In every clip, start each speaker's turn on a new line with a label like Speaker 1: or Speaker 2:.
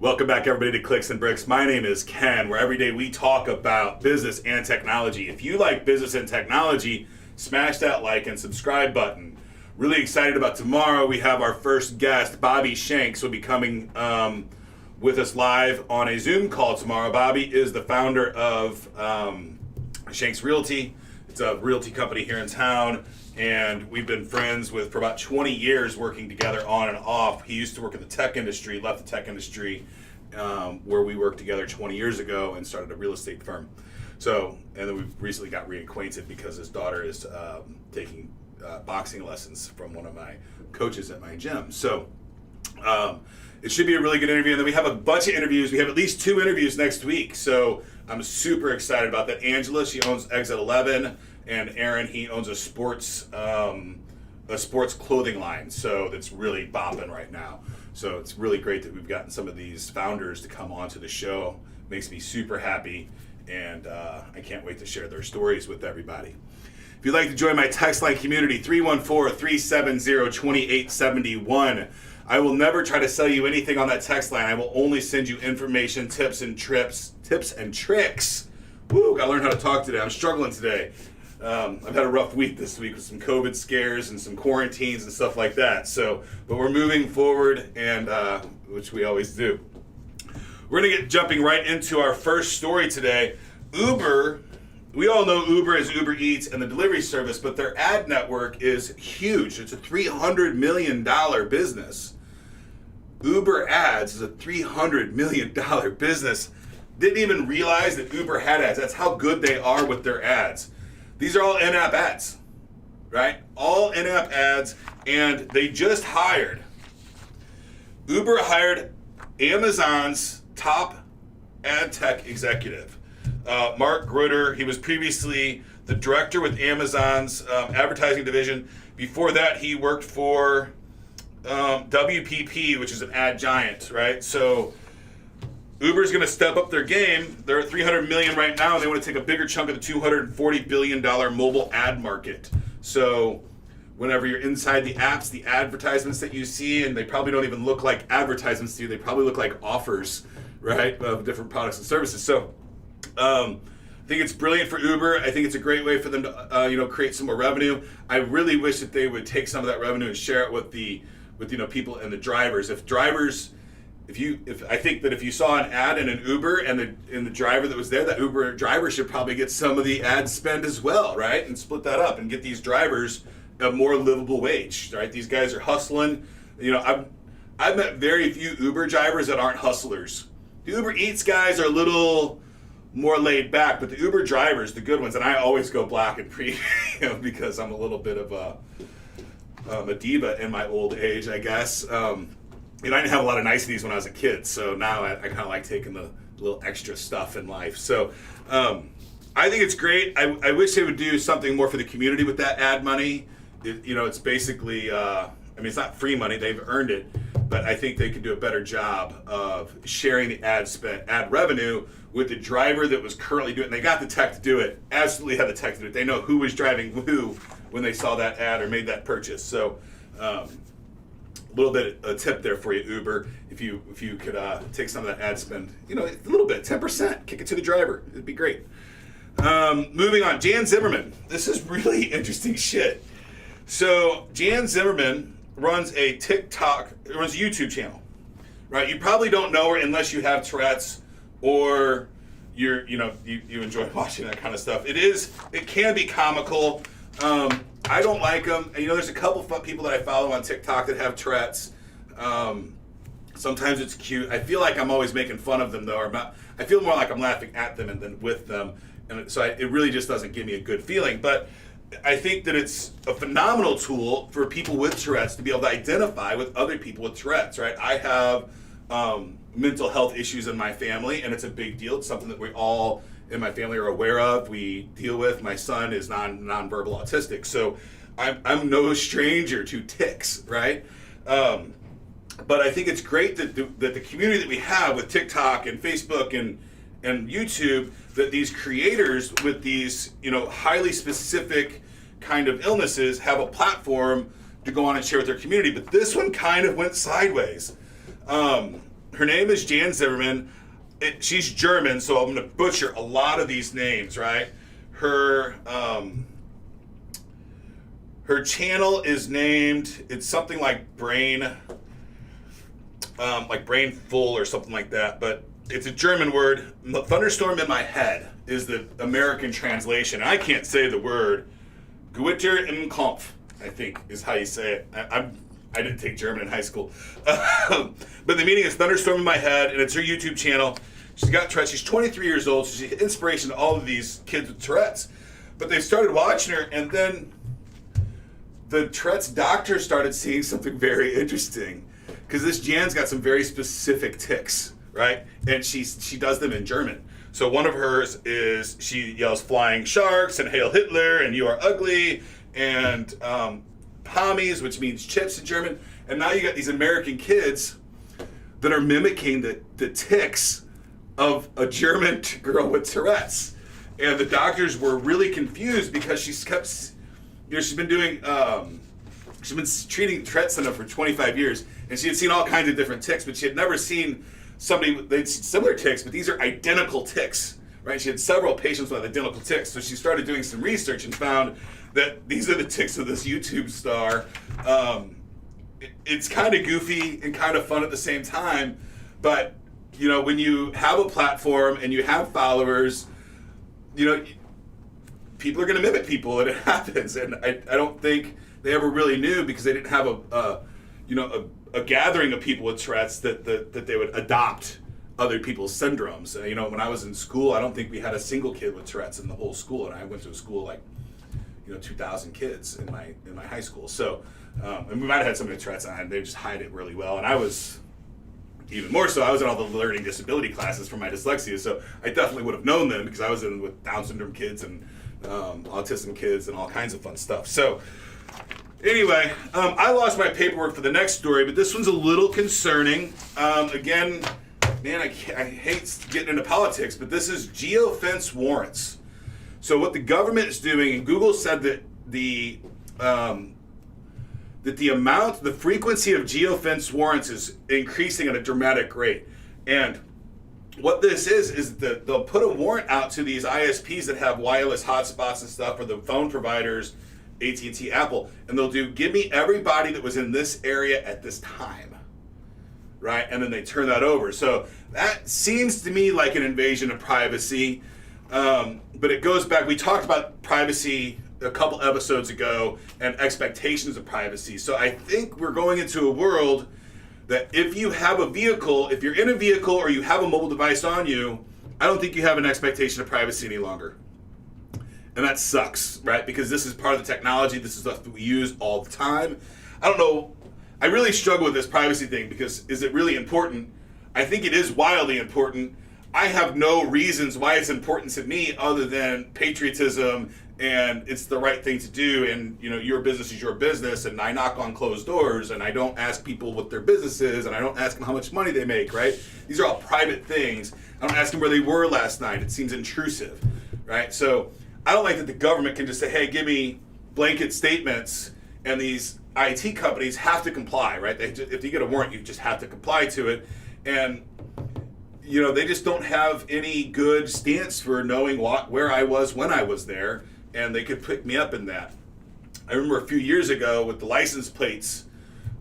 Speaker 1: Welcome back, everybody, to Clicks and Bricks. My name is Ken, where every day we talk about business and technology. If you like business and technology, smash that like and subscribe button. Really excited about tomorrow. We have our first guest, Bobby Shanks, will be coming with us live on a Zoom call tomorrow. Bobby is the founder of Shanks Realty. It's a realty company here in town, and we've been friends for about 20 years, working together on and off. He used to work in the tech industry, left the tech industry, where we worked together 20 years ago, and started a real estate firm. So, and then we recently got reacquainted because his daughter is taking boxing lessons from one of my coaches at my gym. So, it should be a really good interview. And then we have a bunch of interviews. We have at least 2 interviews next week. So I'm super excited about that. Angela, she owns Exit 11, and Aaron, he owns a sports clothing line. So that's really bopping right now. So it's really great that we've gotten some of these founders to come onto the show. Makes me super happy, and I can't wait to share their stories with everybody. If you'd like to join my text line community, 314-370-2871. I will never try to sell you anything on that text line. I will only send you information, tips and tricks. Woo, gotta learn how to talk today. I'm struggling today. I've had a rough week this week with some COVID scares and some quarantines and stuff like that. So, but we're moving forward, and which we always do. We're gonna get jumping right into our first story today. Uber. We all know Uber is Uber Eats and the delivery service, but their ad network is huge. It's a $300 million business. Uber Ads is a $300 million business. Didn't even realize that Uber had ads. That's how good they are with their ads. These are all in-app ads, right? All in-app ads, and they just Uber hired Amazon's top ad tech executive. Mark Grutter. He was previously the director with Amazon's advertising division. Before that, he worked for WPP, which is an ad giant, right? So Uber's going to step up their game. They're at $300 million right now, and they want to take a bigger chunk of the $240 billion mobile ad market. So whenever you're inside the apps, the advertisements that you see, and they probably don't even look like advertisements to you, they probably look like offers, right, of different products and services. So I think it's brilliant for Uber. I think it's a great way for them to create some more revenue. I really wish that they would take some of that revenue and share it with people and the drivers. I think that if you saw an ad in an Uber and the driver that was there, that Uber driver should probably get some of the ad spend as well, right? And split that up and get these drivers a more livable wage, right? These guys are hustling. I've met very few Uber drivers that aren't hustlers. The Uber Eats guys are a little more laid back, but the Uber drivers, the good ones, and I always go black and premium because I'm a little bit of a diva in my old age, I guess. I didn't have a lot of niceties when I was a kid, so now I kind of like taking the little extra stuff in life. So I think it's great. I wish they would do something more for the community with that ad money. It's basically, it's not free money, they've earned it, but I think they could do a better job of sharing the ad revenue with the driver that was currently doing it. And they got the tech to do it, absolutely had the tech to do it. They know who was driving who when they saw that ad or made that purchase. So a little bit a tip there for you, Uber. If you could take some of that ad spend, a little bit, 10%, kick it to the driver. It'd be great. Moving on, Janzimmerman. This is really interesting shit. So Janzimmerman runs a YouTube channel, right? You probably don't know her unless you have Tourette's or you enjoy watching that kind of stuff. It can be comical. I don't like them. And, there's a couple people that I follow on TikTok that have Tourette's. Sometimes it's cute. I feel like I'm always making fun of them, though. I feel more like I'm laughing at them than with them. And so it really just doesn't give me a good feeling. But I think that it's a phenomenal tool for people with Tourette's to be able to identify with other people with Tourette's, right? I have mental health issues in my family, and it's a big deal. It's something that we all in my family are aware of. We deal with. My son is nonverbal autistic, so I'm no stranger to tics, right? But I think it's great that the community that we have with TikTok and Facebook and YouTube, that these creators with these highly specific kind of illnesses have a platform to go on and share with their community. But this one kind of went sideways. her name is Janzimmerman. She's German, so I'm going to butcher a lot of these names, right? Her channel is named, it's something like Brain Full or something like that, but it's a German word. Thunderstorm in my head is the American translation. I can't say the word. Gewitter im Kopf, I think is how you say it. I didn't take German in high school. But the meaning is thunderstorm in my head, and it's her YouTube channel. She's got Tourette's. She's 23 years old. So she's an inspiration to all of these kids with Tourette's. But they started watching her, and then the Tourette's doctor started seeing something very interesting. Because this Jan's got some very specific tics, right? And she does them in German. So one of hers is she yells flying sharks and Hail Hitler and you are ugly and Pommies, which means chips in German. And now you got these American kids that are mimicking the tics of a German girl with Tourette's. And the doctors were really confused because she's been doing, she's been treating Tourette's syndrome for 25 years. And she had seen all kinds of different tics, but she had never seen somebody with similar tics, but these are identical tics, right? She had several patients with identical tics. So she started doing some research and found that these are the tics of this YouTube star. It's kind of goofy and kind of fun at the same time, but you know, when you have a platform and you have followers, you know, people are going to mimic people, and it happens. And I don't think they ever really knew, because they didn't have a gathering of people with Tourette's that they would adopt other people's syndromes. You know, when I was in school, I don't think we had a single kid with Tourette's in the whole school, and I went to a school like, 2,000 kids in my high school. So, and we might have had somebody with Tourette's, and they just hide it really well. And I was even more so. I was in all the learning disability classes for my dyslexia, so I definitely would have known them, because I was in with Down syndrome kids and autism kids and all kinds of fun stuff. So. Anyway, I lost my paperwork for the next story, but this one's a little concerning. Again, man, I hate getting into politics, but this is Geofence Warrants. So what the government is doing, and Google said that the frequency of geofence warrants is increasing at a dramatic rate. And what this is that they'll put a warrant out to these ISPs that have wireless hotspots and stuff, or the phone providers, AT&T, Apple, and they'll do, give me everybody that was in this area at this time, right? And then they turn that over. So that seems to me like an invasion of privacy, but it goes back, we talked about privacy a couple episodes ago and expectations of privacy. So I think we're going into a world that if you have a vehicle, if you're in a vehicle or you have a mobile device on you, I don't think you have an expectation of privacy any longer. And that sucks, right? Because this is part of the technology. This is stuff that we use all the time. I don't know. I really struggle with this privacy thing, because is it really important? I think it is wildly important. I have no reasons why it's important to me other than patriotism, and it's the right thing to do, and your business is your business, and I knock on closed doors, and I don't ask people what their business is, and I don't ask them how much money they make, right? These are all private things. I don't ask them where they were last night. It seems intrusive, right? So I don't like that the government can just say, hey, give me blanket statements, and these IT companies have to comply, right? If you get a warrant, you just have to comply to it. And, they just don't have any good stance for knowing where I was when I was there, and they could pick me up in that. I remember a few years ago with the license plates,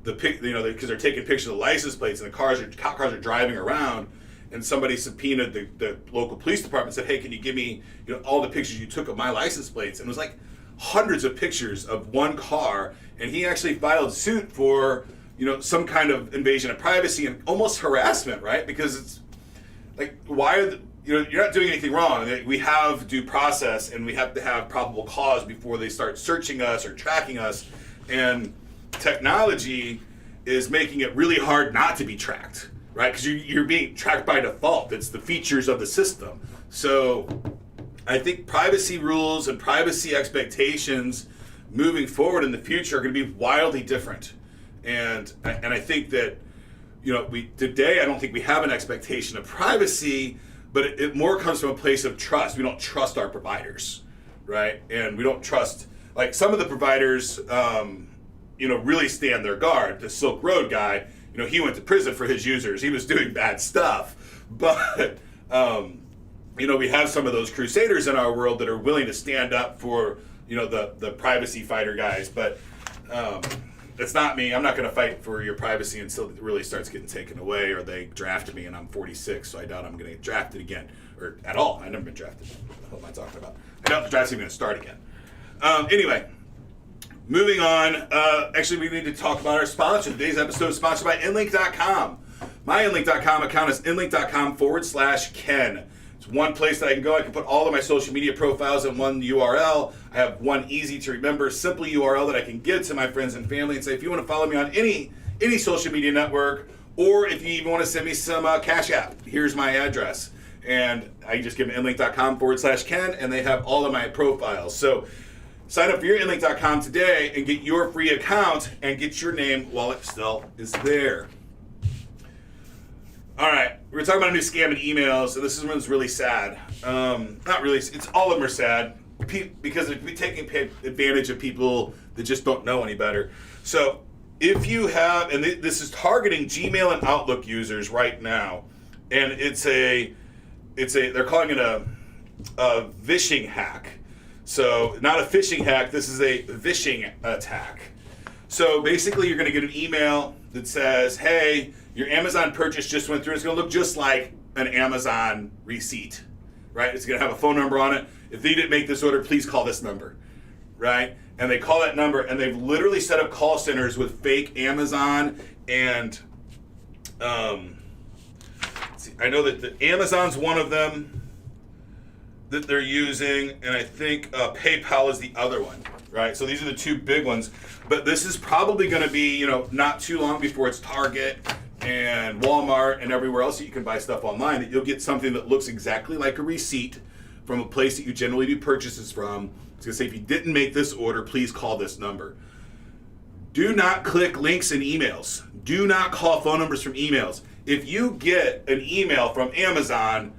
Speaker 1: because they're taking pictures of the license plates, and the cars are driving around, and somebody subpoenaed the local police department, said, hey, can you give me all the pictures you took of my license plates? And it was like hundreds of pictures of one car, and he actually filed suit for some kind of invasion of privacy and almost harassment, right? Because it's like, why are you're not doing anything wrong. We have due process, and we have to have probable cause before they start searching us or tracking us. And technology is making it really hard not to be tracked, right? Because you're being tracked by default. It's the features of the system. So I think privacy rules and privacy expectations moving forward in the future are going to be wildly different. And I think that, today I don't think we have an expectation of privacy, but it more comes from a place of trust. We don't trust our providers, right? And we don't trust, like some of the providers, really stand their guard. The Silk Road guy, he went to prison for his users. He was doing bad stuff. But, we have some of those crusaders in our world that are willing to stand up for, the privacy fighter guys. But it's not me. I'm not going to fight for your privacy until it really starts getting taken away, or they drafted me and I'm 46, so I doubt I'm going to get drafted again, or at all. I've never been drafted. What am I talking about? I doubt the draft's even going to start again. Anyway, moving on. Actually, we need to talk about our sponsor. Today's episode is sponsored by Inlink.com. My Inlink.com account is inlink.com/Ken. It's one place that I can go. I can put all of my social media profiles in one URL. I have one easy to remember, simple URL that I can give to my friends and family and say, if you want to follow me on any social media network, or if you even want to send me some Cash App, here's my address. And I just give them inlink.com/Ken, and they have all of my profiles. So sign up for your inlink.com today and get your free account and get your name while it still is there. All right, we're talking about a new scam in emails, and this one's really sad. Not really, it's all of them are sad because we're taking advantage of people that just don't know any better. So if you have, and this is targeting Gmail and Outlook users right now, and they're calling it a vishing hack. So not a phishing hack, this is a vishing attack. So basically you're going to get an email that says, hey, your Amazon purchase just went through. It's going to look just like an Amazon receipt, right? It's going to have a phone number on it. If you didn't make this order, please call this number, right? And they call that number, and they've literally set up call centers with fake Amazon and I know that the Amazon's one of them that they're using, and I think PayPal is the other one, right? So these are the two big ones. But this is probably going to be, not too long before it's Target and Walmart and everywhere else that you can buy stuff online, that you'll get something that looks exactly like a receipt from a place that you generally do purchases from. It's going to say, if you didn't make this order, please call this number. Do not click links in emails. Do not call phone numbers from emails. If you get an email from Amazon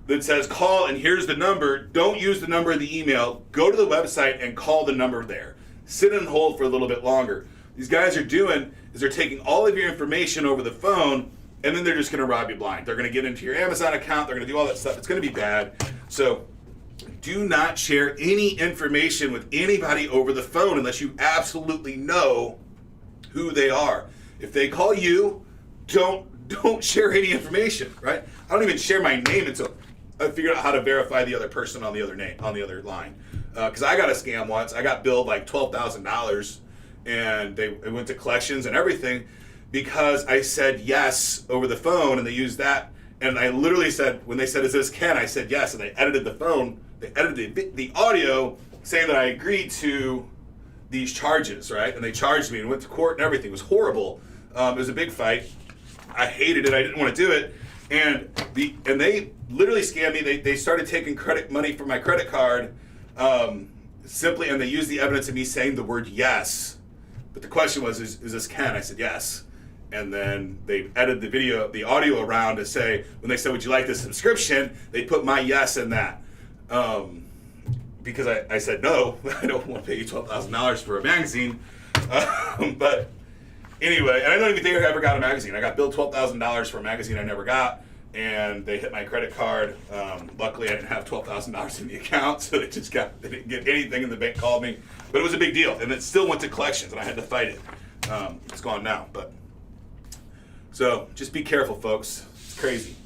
Speaker 1: that says call and here's the number, don't use the number in the email. Go to the website and call the number there. Sit and hold for a little bit longer. These guys are doing is they're taking all of your information over the phone, and then they're just going to rob you blind. They're going to get into your Amazon account. They're going to do all that stuff. It's going to be bad. So do not share any information with anybody over the phone unless you absolutely know who they are. If they call you, don't share any information, right? I don't even share my name until I figured out how to verify the other person on the other line. Because I got a scam once. I got billed like $12,000, and it went to collections and everything because I said yes over the phone, and they used that. And I literally said, when they said, "Is this Ken?" I said yes, and they edited the phone. They edited the audio saying that I agreed to these charges, right? And they charged me and went to court and everything. It was horrible. It was a big fight. I hated it. I didn't want to do it. And they literally scammed me. They started taking credit money from my credit card simply, and they used the evidence of me saying the word yes. But the question was, is this Ken? I said yes. And then they edited the audio around to say, when they said, would you like this subscription? They put my yes in that. Because I said, no, I don't want to pay you $12,000 for a magazine. But anyway, and I don't even think I ever got a magazine. I got billed $12,000 for a magazine I never got, and they hit my credit card. Luckily, I didn't have $12,000 in the account, so they didn't get anything, and the bank called me. But it was a big deal, and it still went to collections, and I had to fight it. It's gone now, but so just be careful, folks. It's crazy.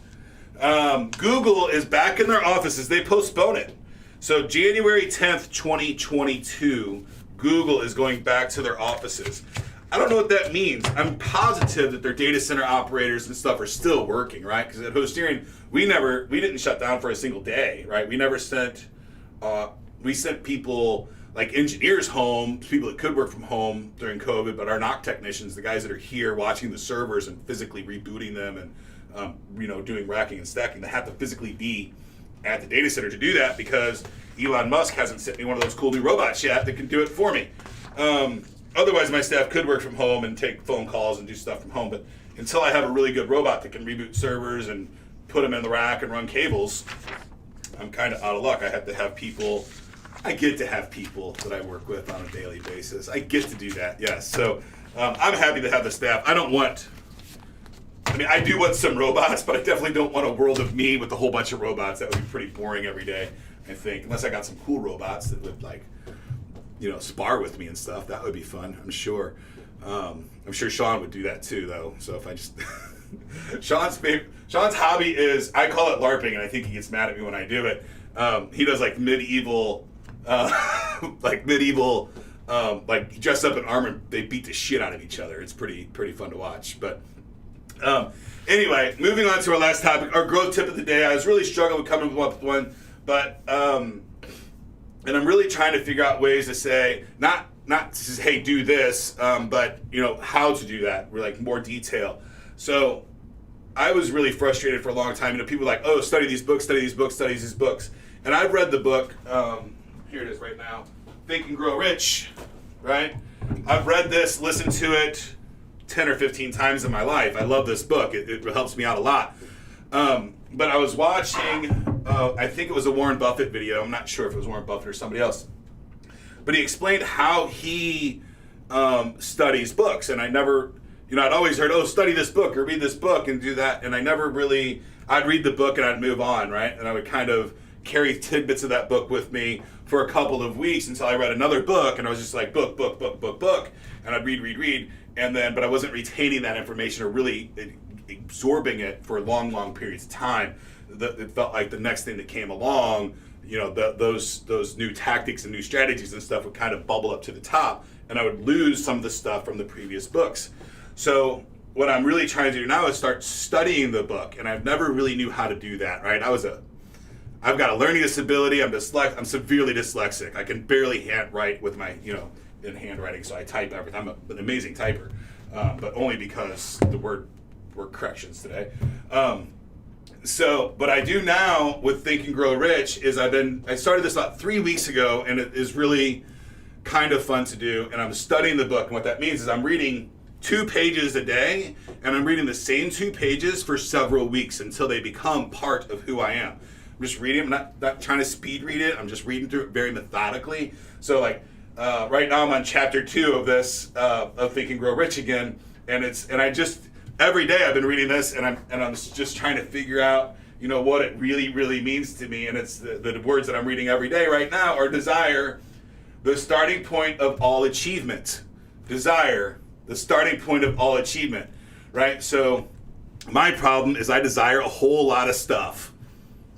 Speaker 1: Google is back in their offices. They postpone it. So January 10th, 2022, Google is going back to their offices. I don't know what that means. I'm positive that their data center operators and stuff are still working, right? Because at Hosterian, we didn't shut down for a single day, right? We sent people like engineers home, people that could work from home during COVID, but our NOC technicians, the guys that are here watching the servers and physically rebooting them and doing racking and stacking, they have to physically be at the data center to do that because Elon Musk hasn't sent me one of those cool new robots yet that can do it for me. Otherwise, my staff could work from home and take phone calls and do stuff from home, but until I have a really good robot that can reboot servers and put them in the rack and run cables, I'm kind of out of luck. I get to have people that I work with on a daily basis. I get to do that, yes. So I'm happy to have the staff. I don't want I mean, I do want some robots, but I definitely don't want a world of me with a whole bunch of robots. That would be pretty boring every day, I think. Unless I got some cool robots that would, like, you know, spar with me and stuff. That would be fun, I'm sure. I'm sure Sean would do that too, though. So if I just... Sean's hobby is, I call it LARPing, and I think he gets mad at me when I do it. He does, like, medieval, like, dressed up in armor, they beat the shit out of each other. It's pretty fun to watch. But anyway, moving on to our last topic, our growth tip of the day. I was really struggling with coming up with one, but and I'm really trying to figure out ways to say, not to say, hey, do this, but, you know, how to do that. We're like more detail. So I was really frustrated for a long time. You know, people were like, oh, study these books, study these books, study these books. And I've read the book, here it is right now, Think and Grow Rich, right? I've read this, listened to it 10 or 15 times in my life. I love this book. It helps me out a lot. But I was watching, I think it was a Warren Buffett video. I'm not sure if it was Warren Buffett or somebody else. But he explained how he studies books. And I never, you know, I'd always heard, oh, study this book or read this book and do that. And I never really, I'd read the book and I'd move on, right? And I would kind of carry tidbits of that book with me for a couple of weeks until I read another book. And I was just like, book. And I'd read. And then, but I wasn't retaining that information or really absorbing it for long periods of time. It felt like the next thing that came along, you know, those new tactics and new strategies and stuff would kind of bubble up to the top, and I would lose some of the stuff from the previous books. So what I'm really trying to do now is start studying the book, and I've never really knew how to do that, right? I've got a learning disability. I'm severely dyslexic. I can barely handwrite with my, you know, in handwriting, so I type everything. I'm an amazing typer, but only because the word corrections today. So, what I do now with Think and Grow Rich is I started this about 3 weeks ago, and it is really kind of fun to do, and I'm studying the book, and what that means is I'm reading 2 pages a day, and I'm reading the same 2 pages for several weeks until they become part of who I am. I'm just reading, I'm not trying to speed read it, I'm just reading through it very methodically. So like, right now I'm on chapter 2 of this, of Think and Grow Rich again, and I just, every day I've been reading this, and I'm just trying to figure out, you know, what it really means to me. And it's the words that I'm reading every day right now are desire, the starting point of all achievement. Desire, the starting point of all achievement, right? So my problem is I desire a whole lot of stuff,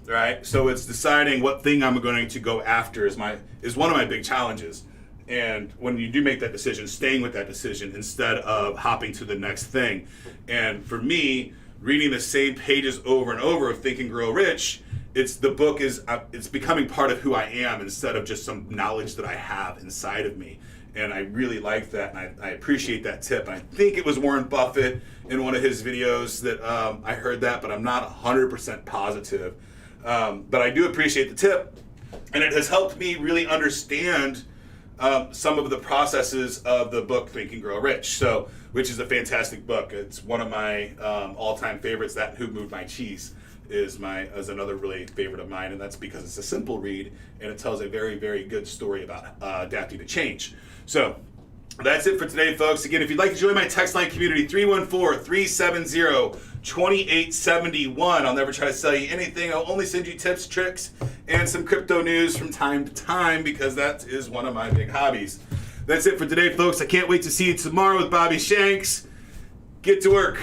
Speaker 1: right? So it's deciding what thing I'm going to go after is one of my big challenges. And when you do make that decision, staying with that decision instead of hopping to the next thing. And for me, reading the same pages over and over of Think and Grow Rich, it's becoming part of who I am instead of just some knowledge that I have inside of me. And I really like that, and I appreciate that tip. And I think it was Warren Buffett in one of his videos that I heard that, but I'm not 100% positive. But I do appreciate the tip, and it has helped me really understand some of the processes of the book Think and Grow Rich, which is a fantastic book. It's one of my all-time favorites. That and Who Moved My Cheese is another really favorite of mine, and that's because it's a simple read and it tells a very, very good story about adapting to change. So that's it for today, folks. Again, if you'd like to join my text line community, 314-370-2871. I'll never try to sell you anything. I'll only send you tips, tricks, and some crypto news from time to time because that is one of my big hobbies. That's it for today, folks. I can't wait to see you tomorrow with Bobby Shanks. Get to work.